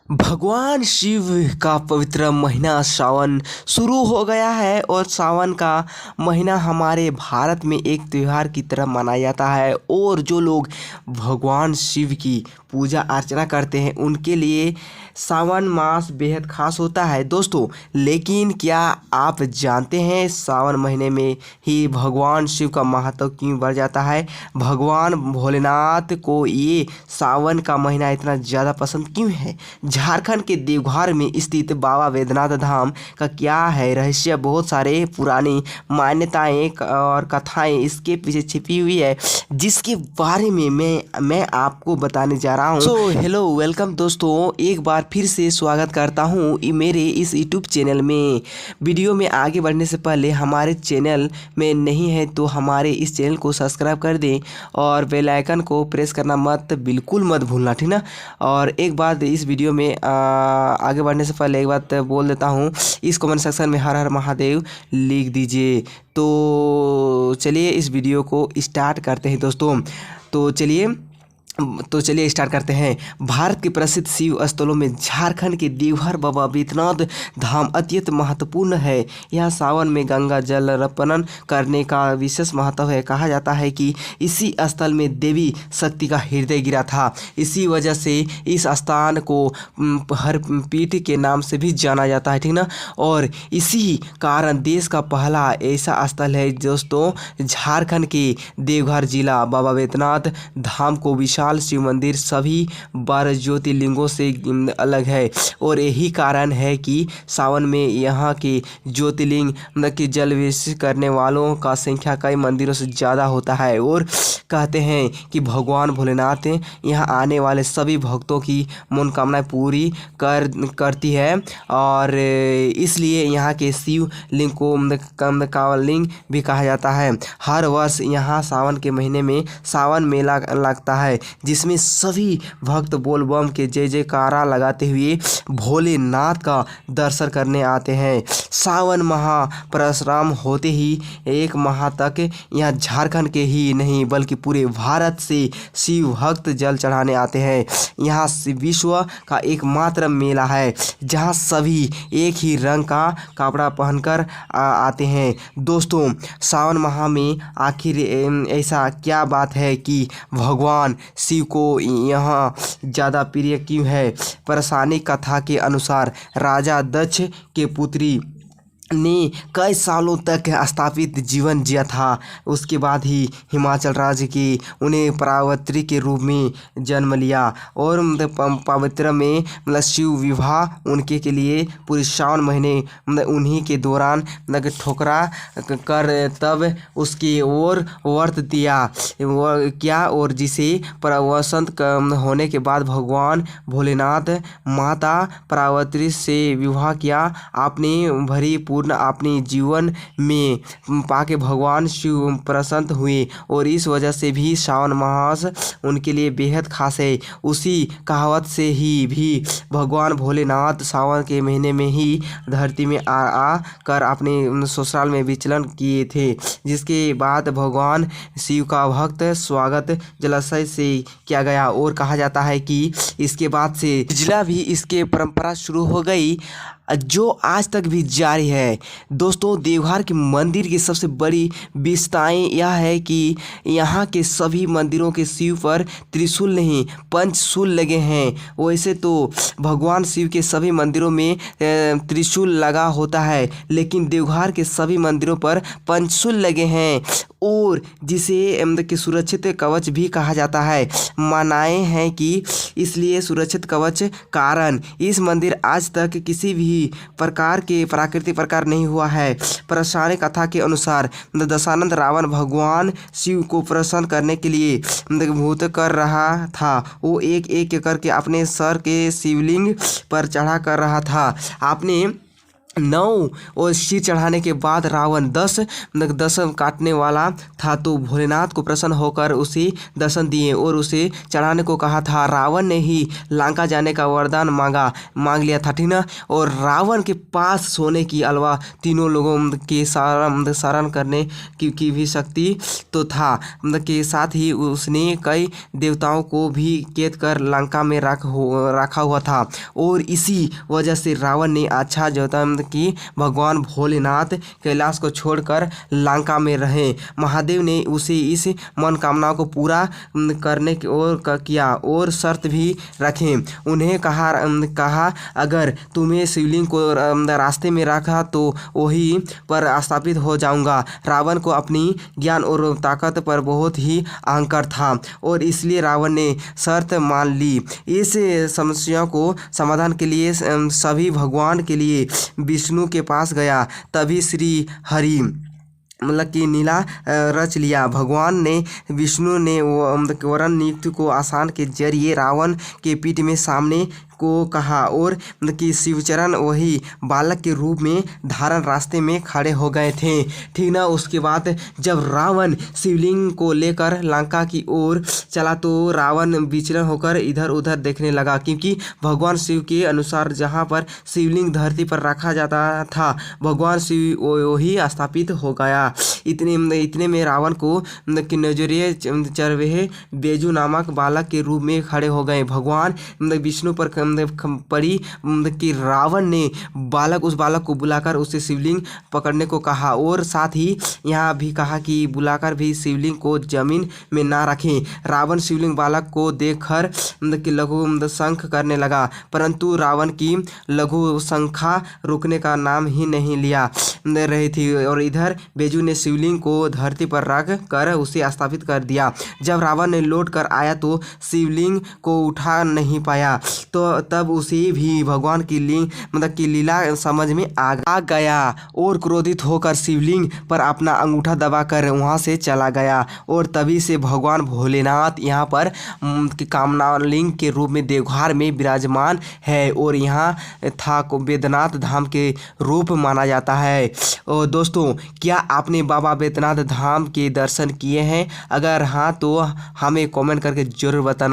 भगवान शिव का पवित्र महीना सावन शुरू हो गया है और सावन का महीना हमारे भारत में एक त्यौहार की तरह मनाया जाता है। और जो लोग भगवान शिव की पूजा अर्चना करते हैं उनके लिए सावन मास बेहद खास होता है दोस्तों। लेकिन क्या आप जानते हैं सावन महीने में ही भगवान शिव का महत्व क्यों बढ़ जाता है? भगवान भोलेनाथ को ये सावन का महीना इतना ज़्यादा पसंद क्यों है? झारखंड के देवघर में स्थित बाबा वैद्यनाथ धाम का क्या है रहस्य? बहुत सारे पुरानी मान्यताएं और कथाएं इसके पीछे छिपी हुई है, जिसके बारे में मैं आपको बताने जा रहा हूँ। सो हेलो वेलकम दोस्तों, एक बार फिर से स्वागत करता हूँ मेरे इस यूट्यूब चैनल में। वीडियो में आगे बढ़ने से पहले हमारे चैनल में नहीं है तो हमारे इस चैनल को सब्सक्राइब कर दें और बेल आइकन को प्रेस करना बिल्कुल मत भूलना, ठीक ना। और एक बात इस वीडियो में आगे बढ़ने से पहले एक बात बोल देता हूँ, इस कमेंट सेक्शन में हर हर महादेव लिख दीजिए। तो चलिए इस वीडियो को स्टार्ट करते हैं दोस्तों। तो चलिए स्टार्ट करते हैं। भारत के प्रसिद्ध शिव स्थलों में झारखंड के देवघर बाबा वैद्यनाथ धाम अत्यंत महत्वपूर्ण है। यहाँ सावन में गंगा जल अर्पण करने का विशेष महत्व है। कहा जाता है कि इसी स्थल में देवी शक्ति का हृदय गिरा था। इसी वजह से इस स्थान को हर पीठ के नाम से भी जाना जाता है, ठीक ना। और इसी कारण देश का पहला ऐसा स्थल है दोस्तों, झारखंड के देवघर जिला बाबा वैद्यनाथ धाम को विशाल शिव मंदिर सभी 12 ज्योतिर्लिंगों से अलग है। और यही कारण है कि सावन में यहाँ के ज्योतिर्लिंग के जल अभिषेक करने वालों का संख्या कई मंदिरों से ज़्यादा होता है। और कहते हैं कि भगवान भोलेनाथ यहाँ आने वाले सभी भक्तों की मनोकामनाएं पूरी करती है। और इसलिए यहाँ के शिव लिंग को कांवरलिंग भी कहा जाता है। हर वर्ष यहाँ सावन के महीने में सावन मेला लगता है, जिसमें सभी भक्त बोल बम के जय जयकारा लगाते हुए भोलेनाथ का दर्शन करने आते हैं। सावन माह परशुराम होते ही एक माह तक यहाँ झारखंड के ही नहीं बल्कि पूरे भारत से शिव भक्त जल चढ़ाने आते हैं। यहाँ विश्व का एकमात्र मेला है जहाँ सभी एक ही रंग का कपड़ा पहनकर आते हैं। दोस्तों, सावन माह में आखिर ऐसा क्या बात है कि भगवान शिव को यहाँ ज़्यादा प्रिय क्यों है? पौराणिक कथा के अनुसार राजा दक्ष के पुत्री ने कई सालों तक स्थापित जीवन जिया था। उसके बाद ही हिमाचल राज्य की उन्हें पार्वती के रूप में जन्म लिया। और पवित्र में शिव विवाह उनके के लिए पूरे सावन महीने उन्हीं के दौरान ठोकरा कर तब उसकी ओर व्रत दिया क्या। और जिसे वसंत होने के बाद भगवान भोलेनाथ माता पार्वती से विवाह किया। आपने भरी अपने जीवन में पाके भगवान शिव प्रसन्न हुए और इस वजह से भी सावन मास उनके लिए बेहद खास है। उसी कहावत से ही भी भगवान भोलेनाथ सावन के महीने में ही धरती में आ कर अपने ससुराल में विचलन किए थे, जिसके बाद भगवान शिव का भक्त स्वागत जलाशय से किया गया। और कहा जाता है कि इसके बाद से जिला भी इसके परंपरा शुरू हो गई, जो आज तक भी जारी है। दोस्तों, देवघर के मंदिर की सबसे बड़ी विशेषताएं यह है कि यहाँ के सभी मंदिरों के शिव पर त्रिशूल नहीं पंचशूल लगे हैं। वैसे तो भगवान शिव के सभी मंदिरों में त्रिशूल लगा होता है, लेकिन देवघर के सभी मंदिरों पर पंचशूल लगे हैं और जिसे कि सुरक्षित कवच भी कहा जाता है। मान्यताएं हैं कि इसलिए सुरक्षित कवच कारण इस मंदिर आज तक किसी भी प्रकार के प्राकृतिक प्रकार नहीं हुआ है। पौराणिक कथा के अनुसार दशानन रावण भगवान शिव को प्रसन्न करने के लिए भूत कर रहा था। वो एक एक करके अपने सर के शिवलिंग पर चढ़ा कर रहा था। आपने 9 और सिर चढ़ाने के बाद रावण 10 काटने वाला था, तो भोलेनाथ को प्रसन्न होकर उसे दर्शन दिए और उसे चढ़ाने को कहा था। रावण ने ही लंका जाने का वरदान मांग लिया था, ठीक ना। और रावण के पास सोने की अलावा तीनों लोगों के शरण करने की भी शक्ति तो था, के साथ ही उसने कई देवताओं को भी कैद कर लंका में रखा हुआ था। और इसी वजह से रावण ने अच्छा जोता कि भगवान भोलेनाथ कैलाश को छोड़कर लंका में रहे। महादेव ने उसे इस मनोकामना को पूरा करने की ओर किया और शर्त भी रखे। उन्हें कहा अगर तुम्हें शिवलिंग को रास्ते में रखा तो वही पर स्थापित हो जाऊंगा। रावण को अपनी ज्ञान और ताकत पर बहुत ही अहंकार था और इसलिए रावण ने शर्त मान ली। इस समस्या को समाधान के लिए सभी भगवान के लिए विष्णु के पास गया। तभी श्री हरि मतलब कि नीला रच लिया। भगवान ने विष्णु ने वरण नियुक्त को आसान के जरिए रावण के पीठ में सामने को कहा और कि शिवचरण वही बालक के रूप में धारण रास्ते में खड़े हो गए थे, ठीक ना। उसके बाद जब रावण शिवलिंग को लेकर लंका की ओर चला तो रावण विचलन होकर इधर उधर देखने लगा, क्योंकि भगवान शिव के अनुसार जहाँ पर शिवलिंग धरती पर रखा जाता था भगवान शिव वही स्थापित हो गया। इतने में रावण को नजरिए चरवेहे बेजू नामक बालक के रूप में खड़े हो गए। भगवान विष्णु पर पड़ी कि रावण ने उस बालक को बुलाकर उसे शिवलिंग पकड़ने को कहा और साथ ही यहाँ भी कहा कि बुलाकर भी शिवलिंग को जमीन में ना रखें। रावण शिवलिंग बालक को देखकर कि लघु शंख करने लगा, परंतु रावण की लघु शंखा रुकने का नाम ही नहीं लिया रही थी और इधर बेजू ने शिवलिंग को धरती पर रख कर उसे स्थापित कर दिया। जब रावण ने लौट कर आया तो शिवलिंग को उठा नहीं पाया, तो तब उसे भी भगवान की लीला समझ में आ गया और क्रोधित होकर शिवलिंग पर अपना अंगूठा दबाकर वहां से चला गया। और तभी से भगवान भोलेनाथ यहाँ पर कामनालिंग के रूप में देवघर में विराजमान है और यहाँ था को बैद्यनाथ धाम के रूप माना जाता है। और दोस्तों, क्या आपने बाबा बैद्यनाथ धाम के दर्शन किए हैं? अगर हाँ तो हमें कमेंट करके जरूर बताना।